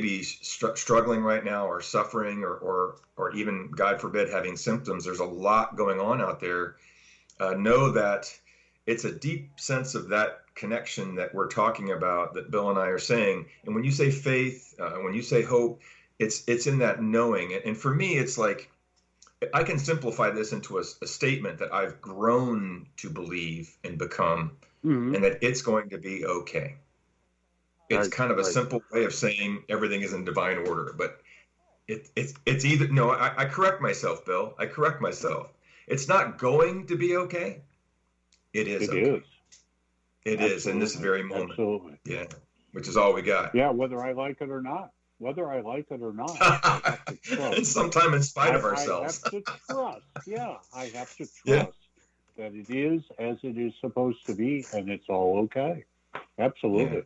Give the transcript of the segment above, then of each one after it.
maybe struggling right now or suffering or even, God forbid, having symptoms. There's a lot going on out there. Know that it's a deep sense of that connection that we're talking about, that Bill and I are saying. And when you say faith, when you say hope, it's in that knowing. And for me, it's like, I can simplify this into a statement that I've grown to believe and become, and that it's going to be okay. It's kind of a simple way of saying everything is in divine order, but it's either, no, I correct myself, Bill. I correct myself. It's not going to be okay. It is. It okay. is. It Absolutely. is in this very moment. Absolutely. Yeah, which is all we got. Yeah, whether I like it or not. Whether I like it or not. And sometime in spite of ourselves. I have to trust. Yeah, I have to trust that it is as it is supposed to be, and it's all okay. Absolutely. Yeah.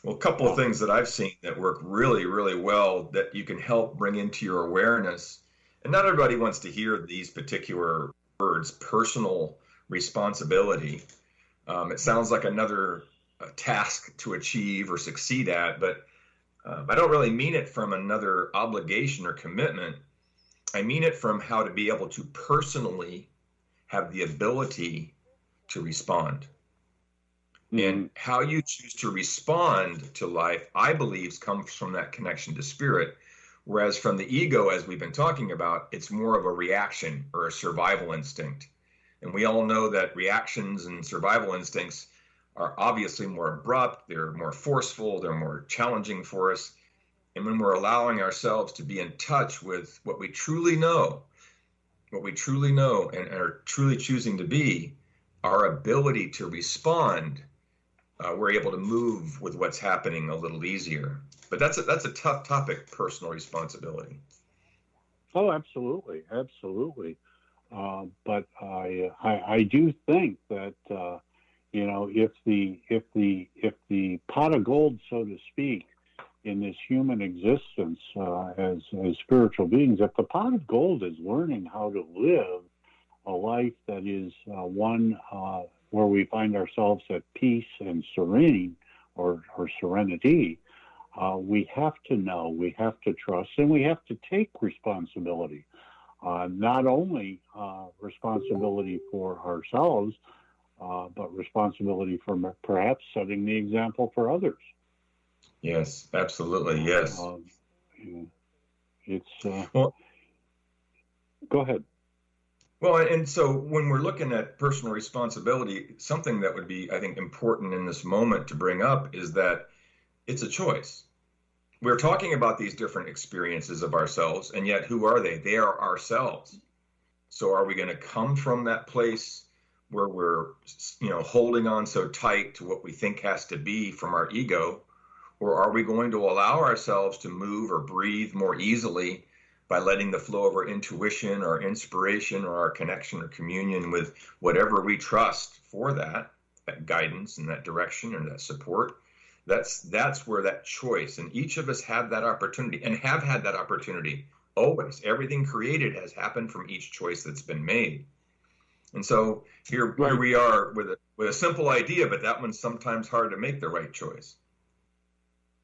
Well, a couple of things that I've seen that work really, really well that you can help bring into your awareness. And not everybody wants to hear these particular words, personal responsibility. It sounds like another task to achieve or succeed at, but I don't really mean it from another obligation or commitment. I mean it from how to be able to personally have the ability to respond. And how you choose to respond to life, I believe, comes from that connection to spirit. Whereas from the ego, as we've been talking about, it's more of a reaction or a survival instinct. And we all know that reactions and survival instincts are obviously more abrupt, they're more forceful, they're more challenging for us. And when we're allowing ourselves to be in touch with what we truly know and are truly choosing to be, our ability to respond, we're able to move with what's happening a little easier. But that's a tough topic, personal responsibility. Oh, absolutely, absolutely. But I do think that if the pot of gold, so to speak, in this human existence as spiritual beings, if the pot of gold is learning how to live a life that is one where we find ourselves at peace and serene or serenity, we have to know, we have to trust, and we have to take responsibility. Not only responsibility for ourselves, but responsibility for perhaps setting the example for others. Yes, absolutely. Yes. Well, go ahead. Well, and so when we're looking at personal responsibility, something that would be, I think, important in this moment to bring up is that it's a choice. We're talking about these different experiences of ourselves, and yet who are they? They are ourselves. So are we going to come from that place where we're, holding on so tight to what we think has to be from our ego, or are we going to allow ourselves to move or breathe more easily by letting the flow of our intuition or inspiration or our connection or communion with whatever we trust for that guidance and that direction or that support? That's where that choice, and each of us have that opportunity and have had that opportunity always. Everything created has happened from each choice that's been made. And so here we are with a simple idea, but that one's sometimes hard to make the right choice.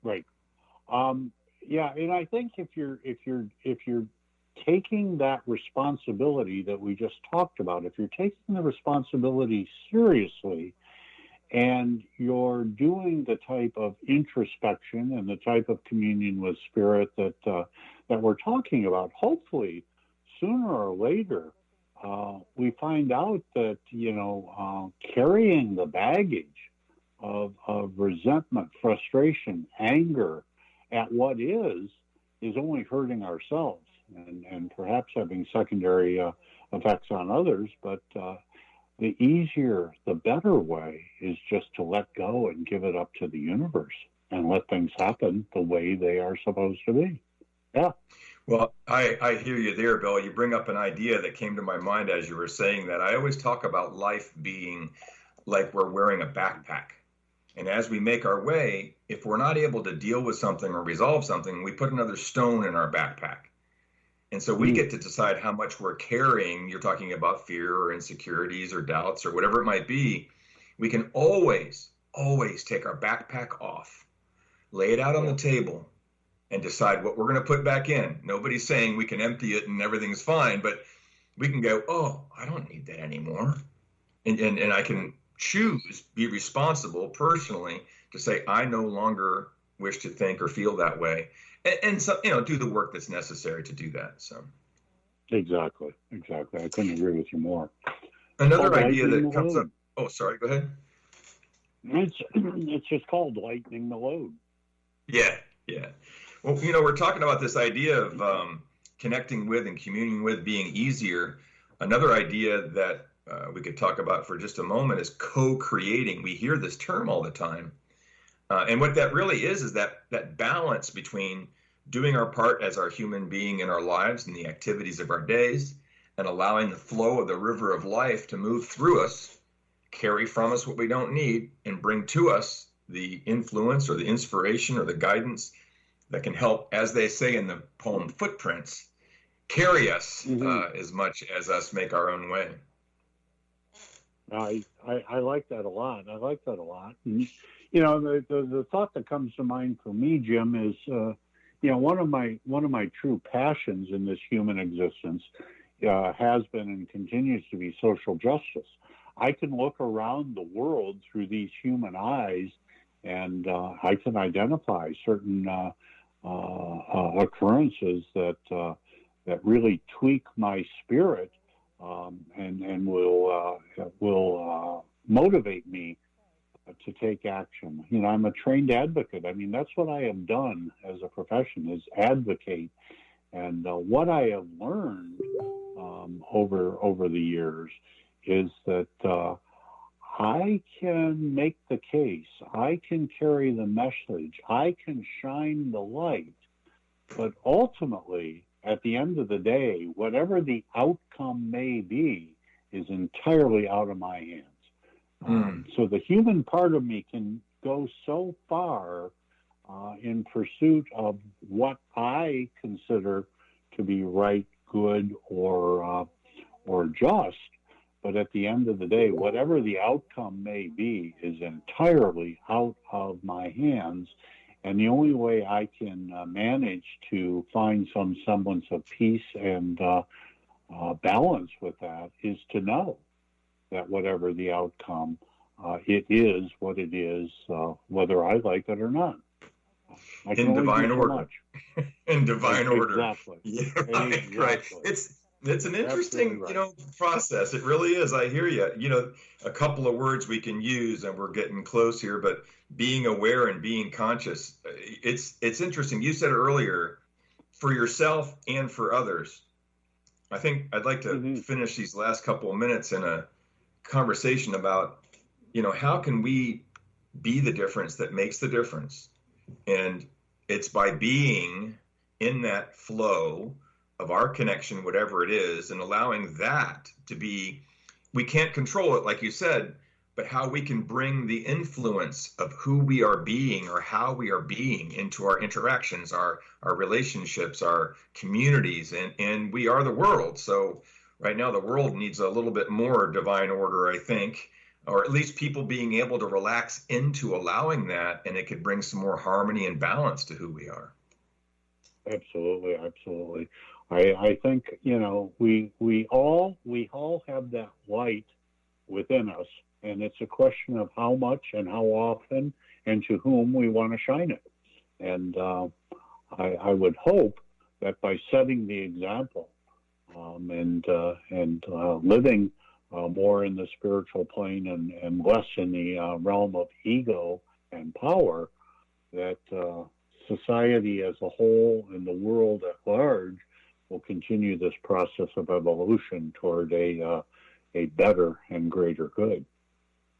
Right. Yeah, and I think if you're taking that responsibility that we just talked about, if you're taking the responsibility seriously, and you're doing the type of introspection and the type of communion with spirit that we're talking about, hopefully sooner or later we find out that carrying the baggage of resentment, frustration, anger at what is only hurting ourselves and perhaps having secondary effects on others. But the easier, the better way is just to let go and give it up to the universe and let things happen the way they are supposed to be. Yeah. Well, I hear you there, Bill. You bring up an idea that came to my mind as you were saying that. I always talk about life being like we're wearing a backpack. And as we make our way, if we're not able to deal with something or resolve something, we put another stone in our backpack. And so we get to decide how much we're carrying. You're talking about fear or insecurities or doubts or whatever it might be. We can always take our backpack off, lay it out on the table, and decide what we're going to put back in. Nobody's saying we can empty it and everything's fine, but we can go, oh, I don't need that anymore. And I can choose, be responsible personally to say, I no longer wish to think or feel that way. And so, do the work that's necessary to do that. So. Exactly. I couldn't agree with you more. Another idea that comes up. Oh, sorry, go ahead. It's just called lightening the load. Yeah. Well, we're talking about this idea of connecting with and communing with being easier. Another idea that we could talk about for just a moment is co-creating. We hear this term all the time. And what that really is that balance between doing our part as our human being in our lives and the activities of our days, and allowing the flow of the river of life to move through us, carry from us what we don't need, and bring to us the influence or the inspiration or the guidance that can help, as they say in the poem Footprints, carry us as much as us make our own way. I like that a lot. And, the thought that comes to mind for me, Jim, is one of my true passions in this human existence has been and continues to be social justice. I can look around the world through these human eyes, and I can identify certain occurrences that really tweak my spirit and will motivate me to take action. I'm a trained advocate. I mean, that's what I have done as a profession, is advocate. And what I have learned over the years is that I can make the case, I can carry the message, I can shine the light, but ultimately, at the end of the day, whatever the outcome may be is entirely out of my hands. So the human part of me can go so far in pursuit of what I consider to be right, good, or just, but at the end of the day, whatever the outcome may be is entirely out of my hands. And the only way I can manage to find some semblance of peace and balance with that is to know that whatever the outcome, it is what it is, whether I like it or not. In divine order. In divine order. Exactly. Yeah, right. It's an interesting, process. It really is. I hear you. A couple of words we can use, and we're getting close here, but being aware and being conscious. It's interesting. You said earlier, for yourself and for others. I think I'd like to finish these last couple of minutes in a conversation about, how can we be the difference that makes the difference? And it's by being in that flow of our connection, whatever it is, and allowing that to be, we can't control it, like you said, but how we can bring the influence of who we are being or how we are being into our interactions, our relationships, our communities, and we are the world. So right now the world needs a little bit more divine order, I think, or at least people being able to relax into allowing that, and it could bring some more harmony and balance to who we are. Absolutely. I think, we all have that light within us, and it's a question of how much and how often and to whom we want to shine it. And I would hope that by setting the example and living more in the spiritual plane and less in the realm of ego and power, that society as a whole and the world at large will continue this process of evolution toward a better and greater good.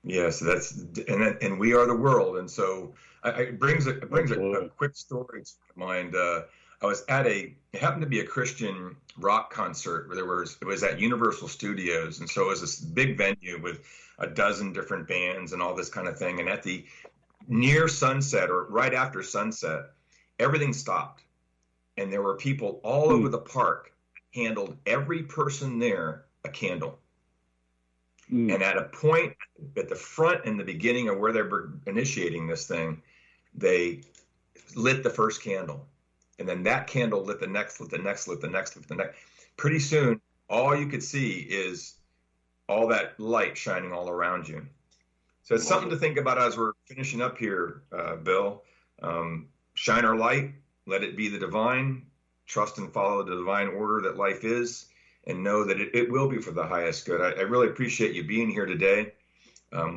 Yes, and we are the world, and so it brings a quick story to mind. I was it happened to be a Christian rock concert where it was at Universal Studios, and so it was this big venue with a dozen different bands and all this kind of thing. And at the near sunset or right after sunset, everything stopped, and there were people all over the park, handled every person there a candle. And at a point at the front in the beginning of where they were initiating this thing, they lit the first candle, and then that candle lit the next, lit the next, lit the next, lit the next. Pretty soon, all you could see is all that light shining all around you. So it's something to think about as we're finishing up here, Bill. Shine our light, let it be the divine, trust and follow the divine order that life is, and know that it will be for the highest good. I really appreciate you being here today.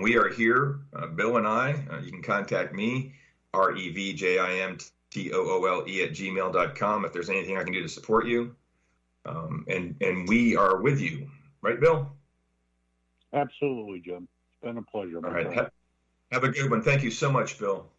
We are here, Bill and I. You can contact me, revjimtoole@gmail.com, if there's anything I can do to support you. And we are with you. Right, Bill? Absolutely, Jim. It's been a pleasure. All right. Have a good one. Thank you so much, Bill.